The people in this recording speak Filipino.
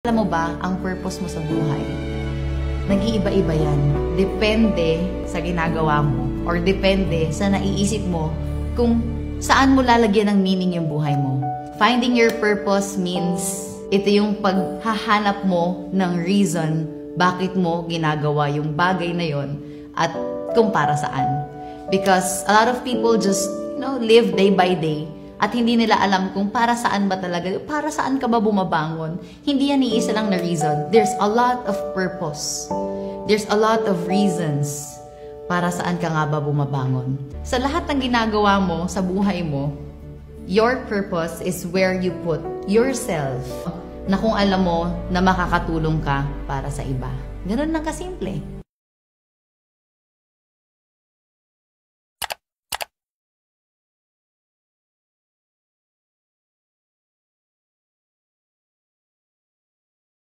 Alam mo ba, ang purpose mo sa buhay, nag-iiba-iba yan. Depende sa ginagawa mo or depende sa naiisip mo kung saan mo lalagyan ng meaning yung buhay mo. Finding your purpose means ito yung paghahanap mo ng reason bakit mo ginagawa yung bagay na yon at kung para saan. Because a lot of people just, live day by day at hindi nila alam kung para saan ba talaga, para saan ka ba bumabangon. Hindi yan iisa lang na reason. There's a lot of purpose. There's a lot of reasons para saan ka nga ba bumabangon. Sa lahat ng ginagawa mo sa buhay mo, your purpose is where you put yourself na kung alam mo na makakatulong ka para sa iba. Ganun lang kasimple.